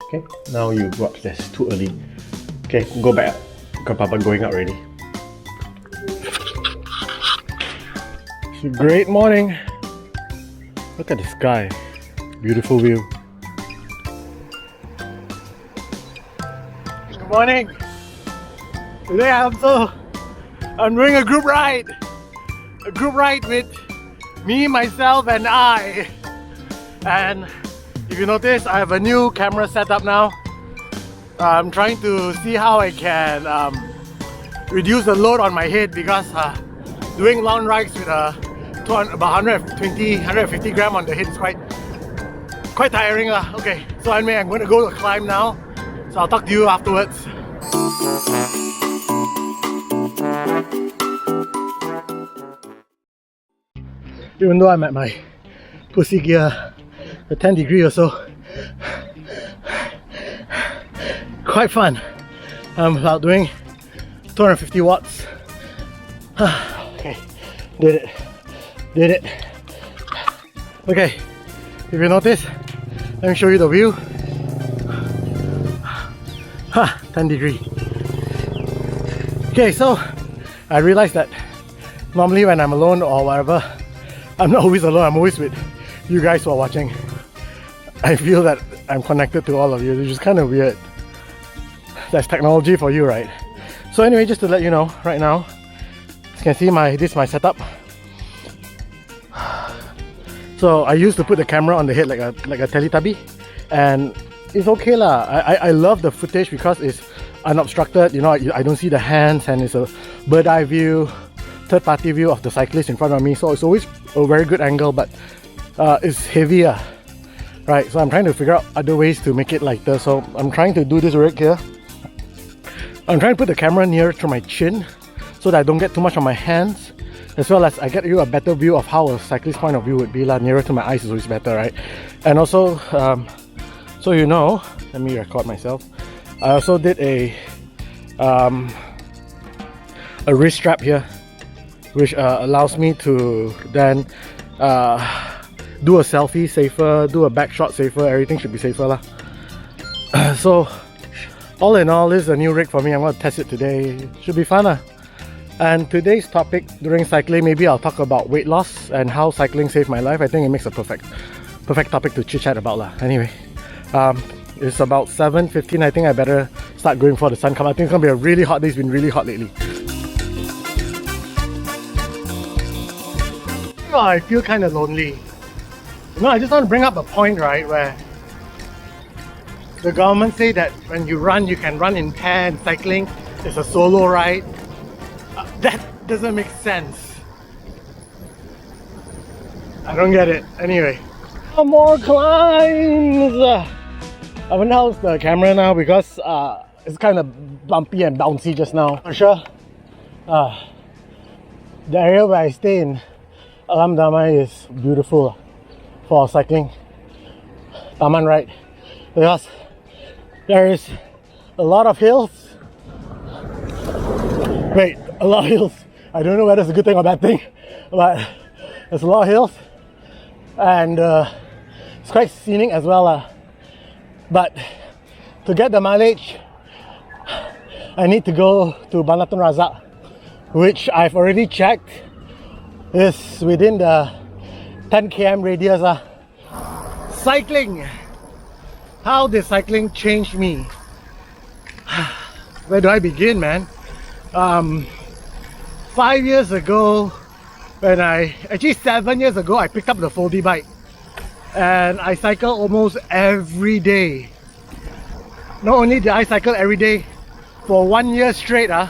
Okay, now you go upstairs, too early. Okay, go back. Got Papa going out already. It's a great morning. Look at the sky. Beautiful view. Good morning. Today I'm doing a group ride. A group ride with me, myself and I. And if you notice, I have a new camera setup now. I'm trying to see how I can reduce the load on my head because doing long rides with about 150 gram on the head is quite tiring. Okay, so anyway, I'm going to go to climb now. So I'll talk to you afterwards. Even though I'm at my pussy gear, the 10 degree or so, quite fun. I'm about doing 250 watts. Okay, did it. Okay, if you notice, let me show you the view. 10 degree. Okay, so I realized that normally when I'm alone or whatever, I'm not always alone, I'm always with you guys who are watching. I feel that I'm connected to all of you, which is kind of weird. That's technology for you, right? So anyway, just to let you know, right now, you can see this is my setup. So I used to put the camera on the head like a Teletubby, and it's okay lah. I love the footage because it's unobstructed. You know, I don't see the hands, and it's a bird eye view, third party view of the cyclist in front of me. So it's always a very good angle, but it's heavier, right? So I'm trying to figure out other ways to make it lighter. So I'm trying to do this right here. I'm trying to put the camera near to my chin so that I don't get too much on my hands, as well as I get you a better view of how a cyclist point of view would be. Nearer to my eyes is always better, right? And also, so you know, let me record myself. I also did a wrist strap here, which allows me to then do a selfie safer, do a back shot safer. Everything should be safer lah. So all in all, this is a new rig for me. I'm going to test it today. Should be fun. And today's topic during cycling, maybe I'll talk about weight loss and how cycling saved my life. I think it makes a perfect topic to chit chat about lah. Anyway, it's about 7:15. I think I better start going before the sun comes. I think it's gonna be a really hot day. It's been really hot lately. Oh, I feel kind of lonely. You know, I just want to bring up a point, right, where the government say that when you run, you can run in pair, and cycling is a solo ride. That doesn't make sense. I don't get it. Anyway, more climbs. I went out the camera now because it's kind of bumpy and bouncy just now. For sure, the area where I stay in Alam Damai is beautiful for cycling. Taman, right? Because there is a lot of hills. Wait, a lot of hills. I don't know whether it's a good thing or bad thing, but there's a lot of hills, and it's quite scenic as well. But to get the mileage, I need to go to Bandar Tun Razak, which I've already checked is within the 10 km radius. Cycling. How did cycling change me? Where do I begin, man? 5 years ago, actually 7 years ago, I picked up the foldy bike. And I cycle almost every day. Not only did I cycle every day, for 1 year straight, oh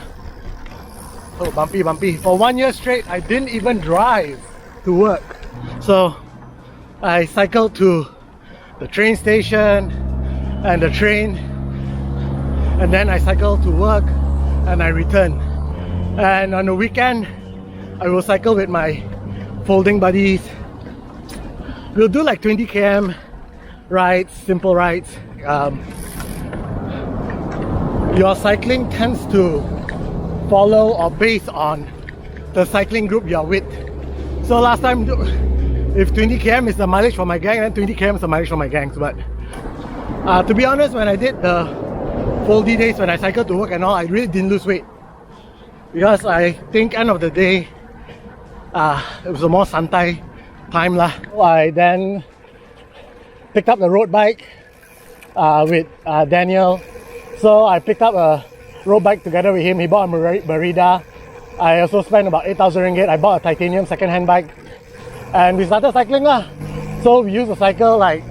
bumpy. For 1 year straight, I didn't even drive to work. So I cycled to the train station and the train, and then I cycled to work and I return. And on the weekend, I will cycle with my folding buddies. We'll do like 20 km rides, simple rides. Your cycling tends to follow or base on the cycling group you're with. So last time, if 20 km is the mileage for my gang, then 20 km is the mileage for my gangs. But To be honest, when I did the full D days, when I cycled to work and all, I really didn't lose weight. Because I think end of the day, it was a more santai time lah. I then picked up the road bike with Daniel. So I picked up a road bike together with him. He bought a Merida. I also spent about 8,000 ringgit. I bought a titanium second-hand bike. And we started cycling lah. So we used to cycle like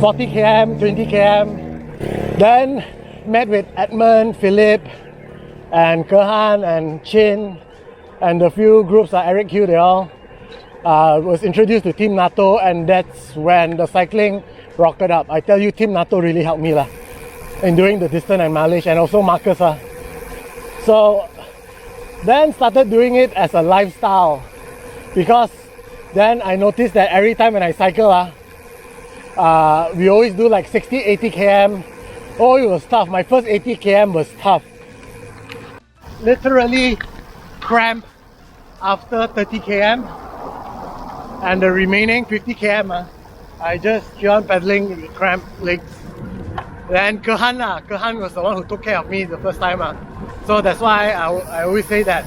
40 km, 20 km. Then met with Edmund, Philip, and Kehan and Chin, and a few groups like Eric Q, they all was introduced to Team NATO, and that's when the cycling rocketed up. I tell you, Team NATO really helped me lah in doing the distance and mileage, and also Marcus. So then started doing it as a lifestyle, because then I noticed that every time when I cycle, we always do like 60, 80 km. Oh, it was tough. My first 80 km was tough. Literally cramp after 30 km, and the remaining 50 km, I just keep on pedaling with cramped legs. Then Kehan was the one who took care of me the first time. So that's why I always say that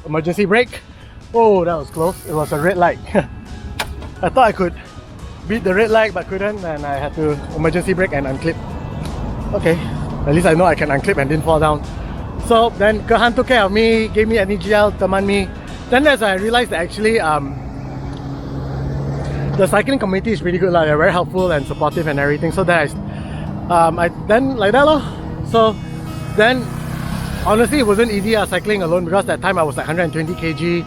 emergency brake. Oh, that was close. It was a red light. I thought I could beat the red light but couldn't, and I had to emergency brake and unclip. Okay, at least I know I can unclip and didn't fall down. So then Kehan took care of me, gave me any gel, teman me. Then as I realized that actually the cycling community is pretty good lah. They're very helpful and supportive and everything. So then I then like that lor. So then honestly it wasn't easy cycling alone, because that time I was like 120 kg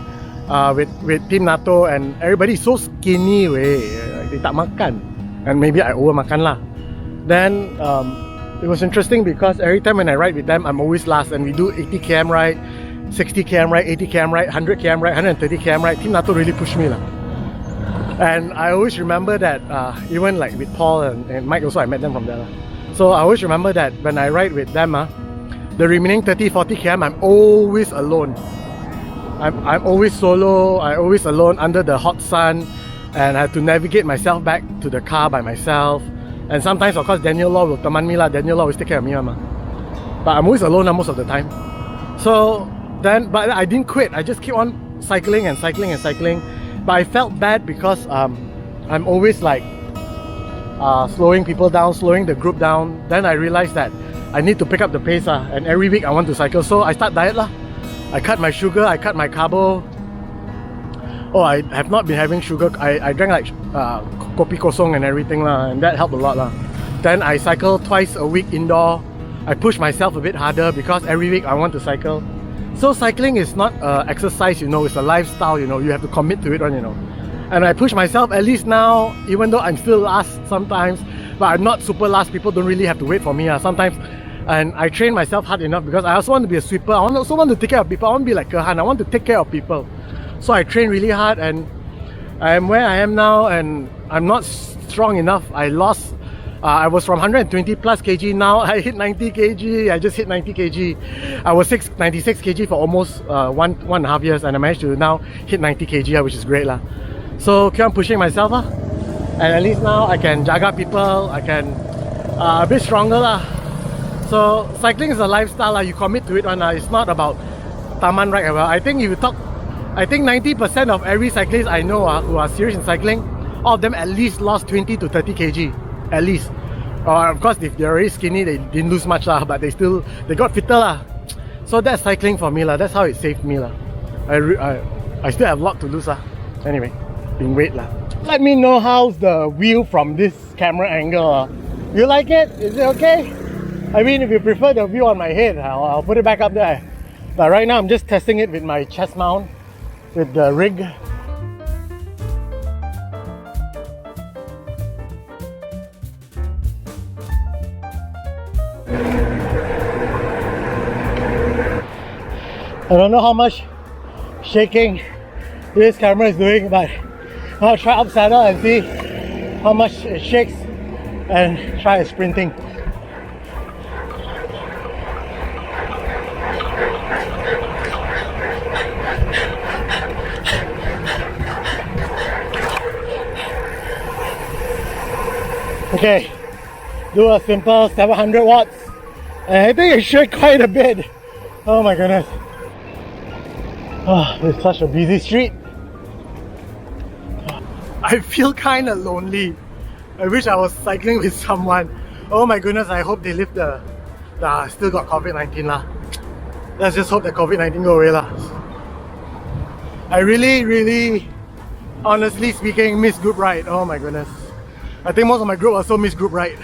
with Team NATO, and everybody is so skinny they tak makan, and maybe I over makan lah. Then it was interesting because every time when I ride with them, I'm always last, and we do 80 km ride, 60 km ride, 80 km ride, 100 km ride, 130 km ride. Team NATO really pushed me lah. And I always remember that even like with Paul and Mike also, I met them from there. So I always remember that when I ride with them, the remaining 30-40 km, I'm always alone. I'm always solo, I'm always alone under the hot sun, and I have to navigate myself back to the car by myself. And sometimes of course Daniel Law will teman me lah. Daniel Law always take care of me but I'm always alone most of the time. So then, but I didn't quit. I just keep on cycling and cycling and cycling. But I felt bad because I'm always like slowing people down, slowing the group down. Then I realized that I need to pick up the pace and every week I want to cycle. So I start diet lah. I cut my sugar, I cut my carbo. Oh, I have not been having sugar. I drank like kopi kosong and everything lah, and that helped a lot lah. Then I cycle twice a week indoor. I push myself a bit harder because every week I want to cycle. So cycling is not exercise, you know, it's a lifestyle, you know, you have to commit to it, you know. And I push myself, at least now, even though I'm still last sometimes, but I'm not super last. People don't really have to wait for me sometimes. And I train myself hard enough because I also want to be a sweeper. I also want to take care of people. I want to be like Kehan. I want to take care of people. So I train really hard, and I am where I am now, and I'm not strong enough. I lost, I was from 120 plus kg, now I hit 90 kg, I just hit 90 kg. I was 96 kg for almost 1.5 years, and I managed to now hit 90 kg, which is great lah. So keep on pushing myself and at least now I can jaga people, I can a bit stronger lah. So cycling is a lifestyle, you commit to it, it's not about taman ride. I think if you talk, I think 90% of every cyclist I know who are serious in cycling, all of them at least lost 20 to 30 kg, at least. Of course, if they're already skinny, they didn't lose much lah, but they got fitter lah. So that's cycling for me lah. That's how it saved me lah. I still have a lot to lose lah. Anyway, being weight lah. Let me know how's the view from this camera angle. You like it? Is it okay? I mean, if you prefer the view on my head, I'll put it back up there. But right now I'm just testing it with my chest mount, with the rig. I don't know how much shaking this camera is doing, but I'll try up saddle and see how much it shakes and try sprinting. Okay, do a simple 700 watts. And I think it should quite a bit. Oh my goodness. Oh, it's such a busy street. I feel kind of lonely. I wish I was cycling with someone. Oh my goodness, I hope they live still got COVID-19 lah. Let's just hope that COVID-19 go away lah. I really, honestly speaking, miss group ride. Oh my goodness. I think most of my group also miss group ride.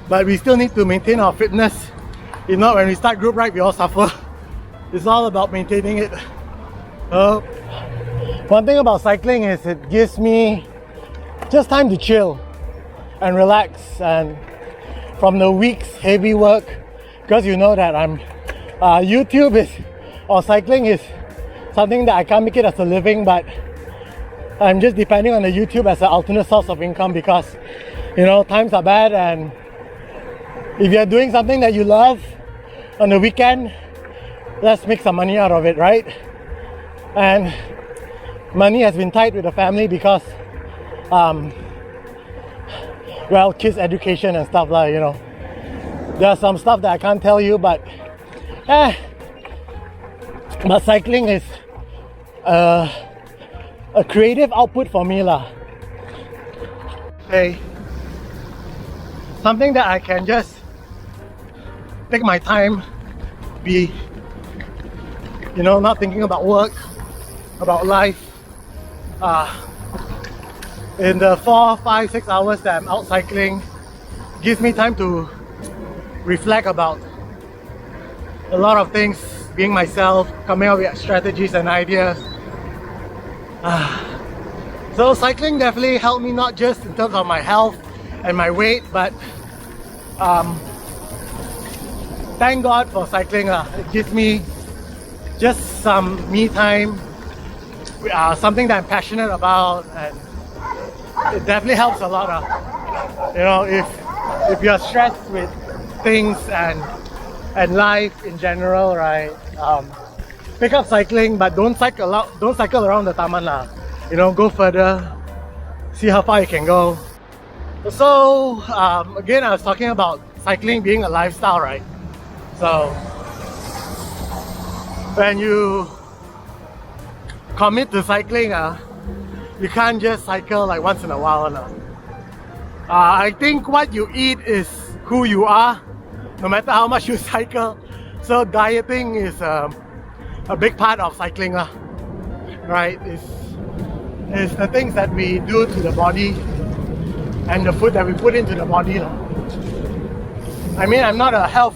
But we still need to maintain our fitness. If not, when we start group ride, we all suffer. It's all about maintaining it. One thing about cycling is it gives me just time to chill and relax, and from the week's heavy work, because you know that YouTube or cycling is something that I can't make it as a living, but I'm just depending on the YouTube as an alternate source of income, because you know times are bad, and if you're doing something that you love on the weekend, let's make some money out of it, right? And money has been tight with the family because well, kids education and stuff like, you know, there's some stuff that I can't tell you, but cycling is a creative output for me lah. Hey, something that I can just take my time, be, you know, not thinking about work, about life. In the 4, 5, 6 hours that I'm out cycling, gives me time to reflect about a lot of things, being myself, coming up with strategies and ideas. So cycling definitely helped me, not just in terms of my health and my weight, but thank God for cycling. It gives me just some me time, something that I'm passionate about, and it definitely helps a lot. You know, if you're stressed with things and life in general, right? Pick up cycling, but don't cycle around the taman lah. You know, go further, see how far you can go. So again, I was talking about cycling being a lifestyle, right? So when you commit to cycling, you can't just cycle like once in a while. I think what you eat is who you are, no matter how much you cycle. So dieting is a big part of cycling, right? It's the things that we do to the body and the food that we put into the body. I mean, I'm not a health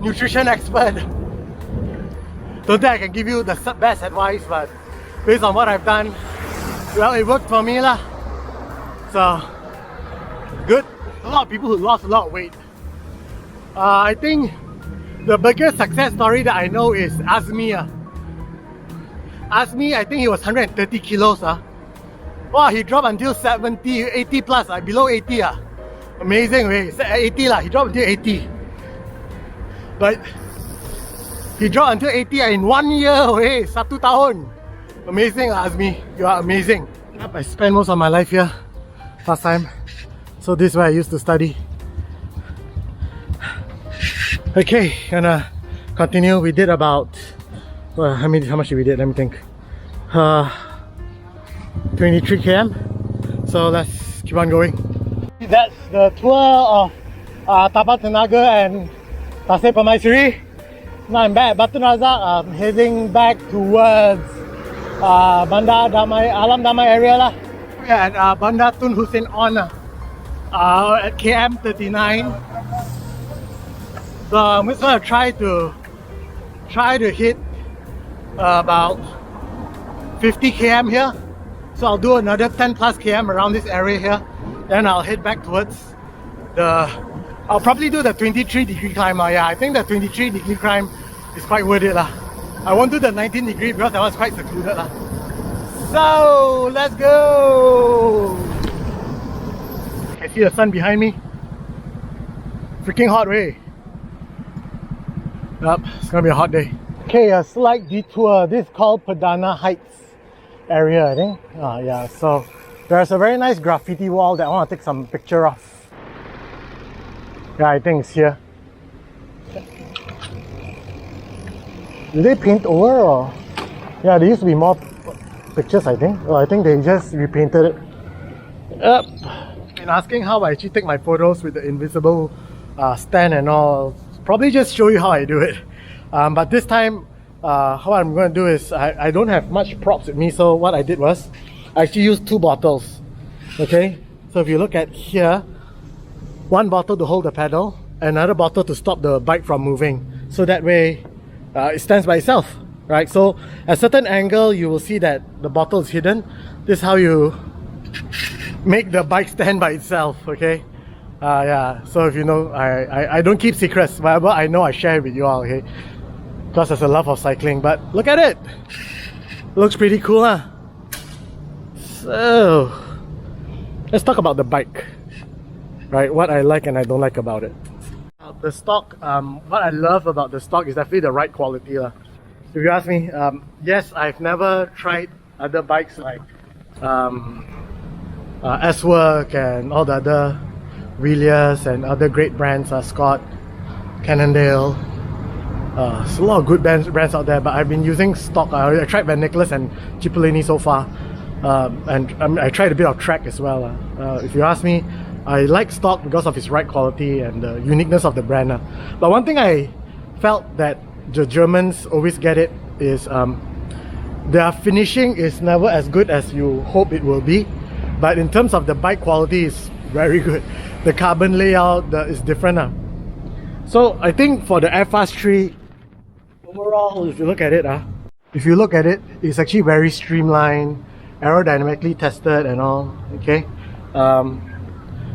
nutrition expert. Don't think I can give you the best advice, but based on what I've done, well, it worked for me lah. So good. A lot of people who lost a lot of weight. I think the biggest success story that I know is Azmi. Azmi, I think he was 130 kilos. Wow, he dropped until 70, 80 plus, below 80. Amazing, way. 80 lah. He dropped until 80. But he dropped until 80 in 1 year. Way, 1 tahun. Amazing, Azmi. You are amazing. I spent most of my life here last time. So this is where I used to study. Okay, gonna continue. We did about, well, how much did we did? Let me think. 23 km. So let's keep on going. That's the tour of Tapal Tenaga and Pasir Permaisuri. Now I'm back at Batu Razak. I'm heading back towards Bandar Damai, Alam Damai area lah. Yeah, at Bandar Tun Hussein On at KM 39. So I'm just gonna try to hit about 50 km here. So I'll do another 10 plus km around this area here. Then I'll head back towards I'll probably do the 23-degree climb. Yeah, I think the 23-degree climb is quite worth it lah. I won't do the 19-degree because that was quite secluded lah. So let's go. I see the sun behind me. Freaking hot way. Yep, it's gonna be a hot day. Okay, a slight detour. This is called Perdana Heights area, I think. Yeah, so There's a very nice graffiti wall that I want to take some picture of. Yeah, I think it's here. Did they paint over or? Yeah, there used to be more pictures, I think. Oh, I think they just repainted it. Yep. Been asking how I actually take my photos with the invisible stand and all. Probably just show you how I do it. But this time, how I'm going to do is I don't have much props with me, so what I did was I actually used 2 bottles. Okay, so if you look at here, 1 bottle to hold the pedal, another bottle to stop the bike from moving. So that way it stands by itself, right? So at a certain angle, you will see that the bottle is hidden. This is how you make the bike stand by itself, okay? Yeah, so if you know, I don't keep secrets. Whatever I know, I share it with you all, okay? Because there's a love of cycling. But look at it! Looks pretty cool, huh? So, let's talk about the bike, right? What I like and I don't like about it. The stock, what I love about the stock is definitely the ride quality. If you ask me, yes, I've never tried other bikes like S-Work and all the other Wheeliers and other great brands, Scott, Cannondale. There's a lot of good brands out there, but I've been using stock. I tried Van Nicholas and Cipollini so far. And I tried a bit of Trek as well. If you ask me, I like stock because of its ride quality and the uniqueness of the brand. But one thing I felt that the Germans always get it is their finishing is never as good as you hope it will be. But in terms of the bike quality, it's very good. The carbon layout is different. So I think for the Airfast 3, overall, if you look at it, it's actually very streamlined, aerodynamically tested and all, okay?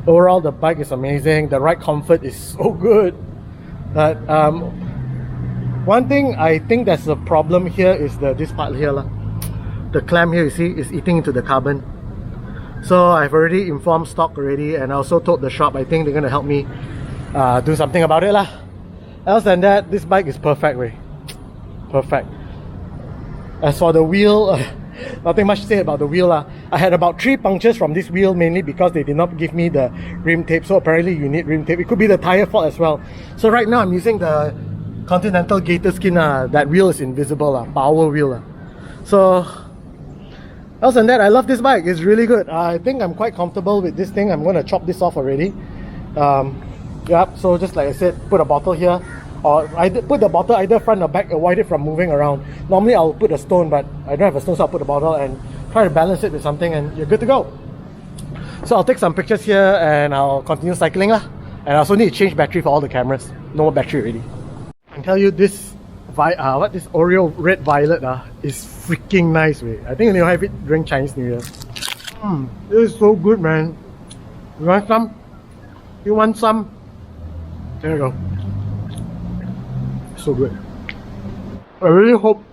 Overall, the bike is amazing. The ride comfort is so good. But one thing I think that's a problem here is this part here. The clamp here, you see, is eating into the carbon. So I've already informed stock already, and I also told the shop I think they're going to help me do something about it. Else than that, this bike is perfect, way. Perfect. As for the wheel, nothing much to say about the wheel. I had about 3 punctures from this wheel, mainly because they did not give me the rim tape. So apparently you need rim tape. It could be the tire fault as well. So right now I'm using the Continental Gator Skin. That wheel is invisible, power wheel. So else than that, I love this bike. It's really good. I think I'm quite comfortable with this thing. I'm going to chop this off already. Yep, so just like I said, put a bottle here, or I put the bottle either front or back, avoid it from moving around. Normally I'll put a stone, but I don't have a stone, so I'll put a bottle and try to balance it with something, and you're good to go. So I'll take some pictures here and I'll continue cycling. And I also need to change battery for all the cameras. No more battery already. I can tell you this this Oreo red violet is freaking nice, way. I think they'll have it during Chinese New Year. This is so good, man. You want some? You want some? There you go. So good. I really hope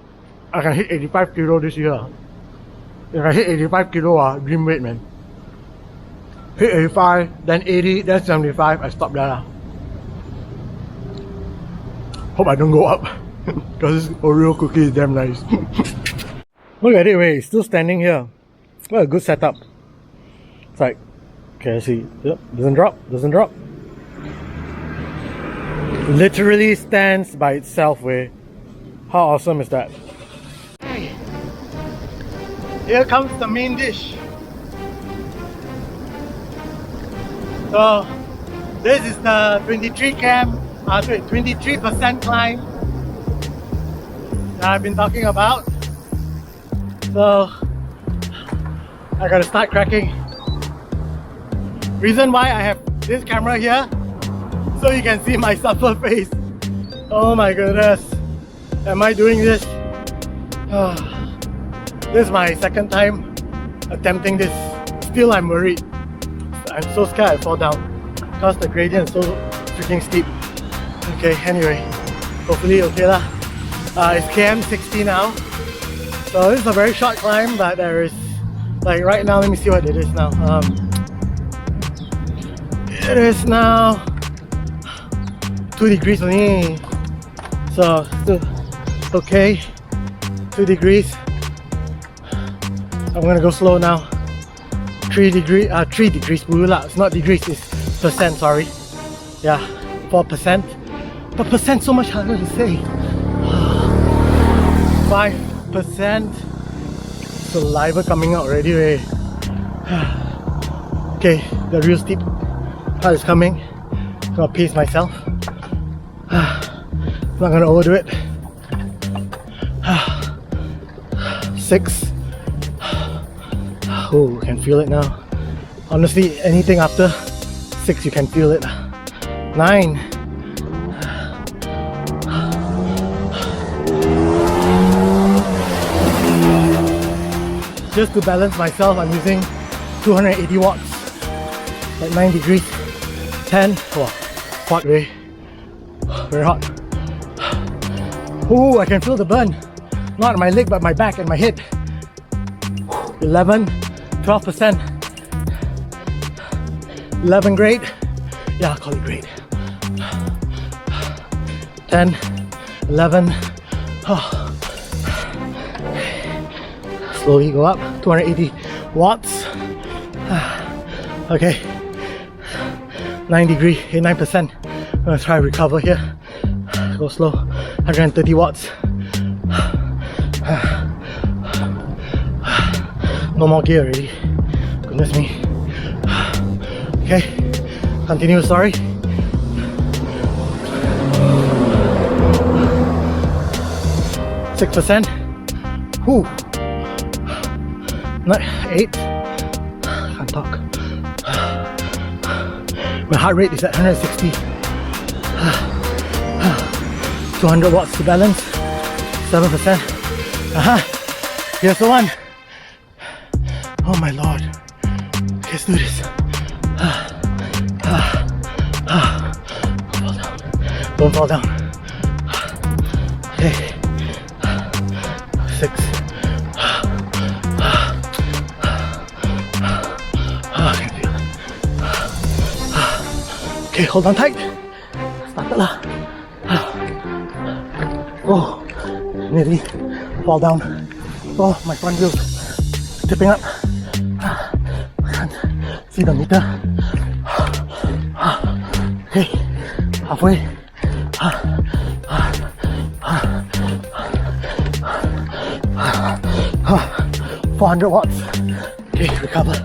I can hit 85 kilo this year. If I hit 85 kilo, dream weight, man. Hit 85, then 80, then 75, I stop there. Hope I don't go up. Because this Oreo cookie is damn nice. Look at it, wait, it's still standing here. What a good setup. It's like, okay, let's see. Yep, doesn't drop. Literally stands by itself, way. How awesome is that? Hey, here comes the main dish. So this is the 23% climb that I've been talking about. So I gotta start cracking. Reason why I have this camera here, so you can see my suffer face. Oh my goodness, am I doing this? This is my second time attempting this. Still I'm worried. I'm so scared I fall down because the gradient is so freaking steep. Okay, anyway, hopefully okay lah. It's km 60 now, so this is a very short climb, but there is, like right now, let me see what it is now. It is now 2 degrees only, so still okay. 2 degrees. I'm gonna go slow now. 3 degrees pula. It's not degrees, it's percent, sorry. Yeah, 4%. But percent so much harder to say. 5%. Saliva coming out already. Okay, the real steep part is coming. I'm gonna pace myself. I'm not gonna overdo it. 6. Oh, can feel it now. Honestly, anything after 6 you can feel it. 9. Just to balance myself, I'm using 280 watts at 9 degrees. 10. Oh, hot, very hot. Oh, I can feel the burn. Not on my leg, but my back and my head. 11, 12%. 11 grade. Yeah, I'll call it grade. 10, 11. Oh. Slowly go up. 280 watts. Okay. 9 degree, 9%. I'm gonna try to recover here. Go slow. 130 watts. No more gear already. Goodness me. Okay. Continue, sorry. %. Whew. 8. Can't talk. My heart rate is at 160. 200 watts to balance. 7%. Here's the one. Oh my lord. Let's do this. Don't fall down. Okay. 6. I can feel it. Okay, hold on tight. Started lah. Oh, nearly fall down. Oh, my front wheels tipping up. I can't see the meter. Okay, halfway. 400 watts. Okay, recover.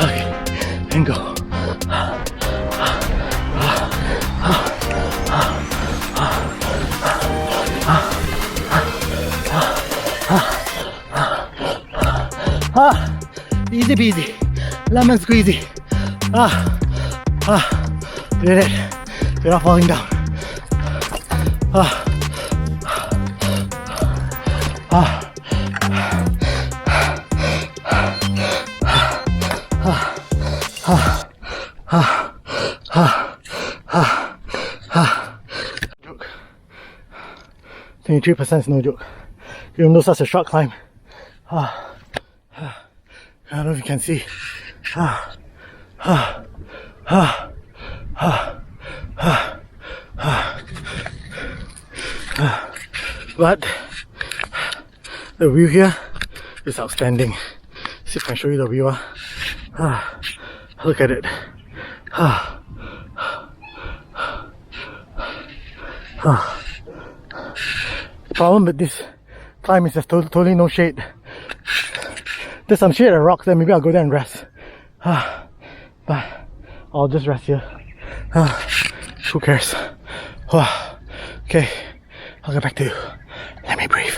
Okay, and go. Easy peasy, lemon squeezy. Did it. You're not falling down. Joke. 23% is no joke. Even though such a short climb. I don't know if you can see. But the view here is outstanding. See if I can show you the view. Look at it. The problem with this climb is there's totally no shade. There's some shade at rocks, then maybe I'll go there and rest. But I'll just rest here. Who cares? Okay, I'll get back to you. Let me breathe.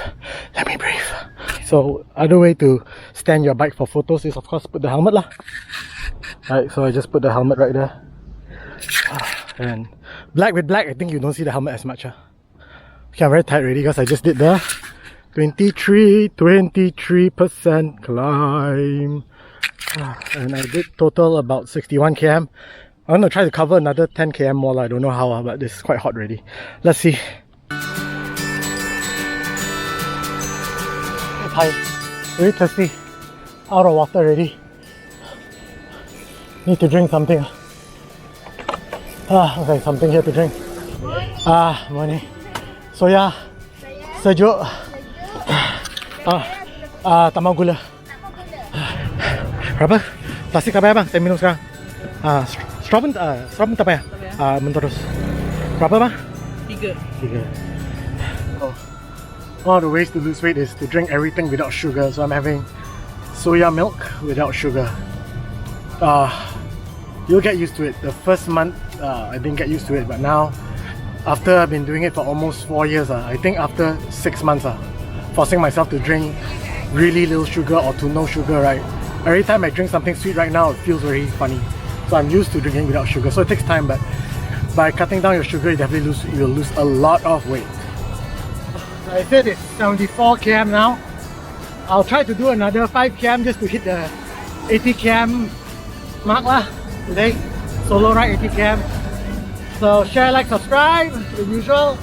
So, other way to stand your bike for photos is, of course, put the helmet lah. Right, so I just put the helmet right there. And black with black, I think you don't see the helmet as much. Okay, I'm very tired already because I just did the 23% climb. And I did total about 61 km. I'm gonna try to cover another 10 km more. I don't know how, but this is quite hot already. Let's see. Hi, very thirsty. Out of water already. Need to drink something. Okay, something here to drink. Morning. Soya sejuk. Tambah gula. Berapa? Plastik tak payah bang, saya minum sekarang. Straw pun tak payah. Menterus. Berapa bang? 3. One of the ways to lose weight is to drink everything without sugar. So I'm having soya milk without sugar. You'll get used to it. The first month I didn't get used to it, but now after I've been doing it for almost 4 years, I think after 6 months, forcing myself to drink really little sugar or to no sugar, right? Every time I drink something sweet right now, it feels very funny. So I'm used to drinking without sugar. So it takes time, but by cutting down your sugar, you'll lose a lot of weight. I said it's 74 km now. I'll try to do another 5 km just to hit the 80 km mark lah today. Solo ride 80 km. So share, like, subscribe, the usual.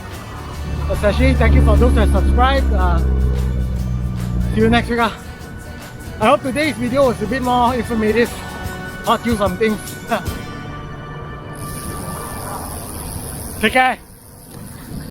Especially thank you for those that subscribed. See you next week. I hope today's video was a bit more informative. Taught you some things. Take care.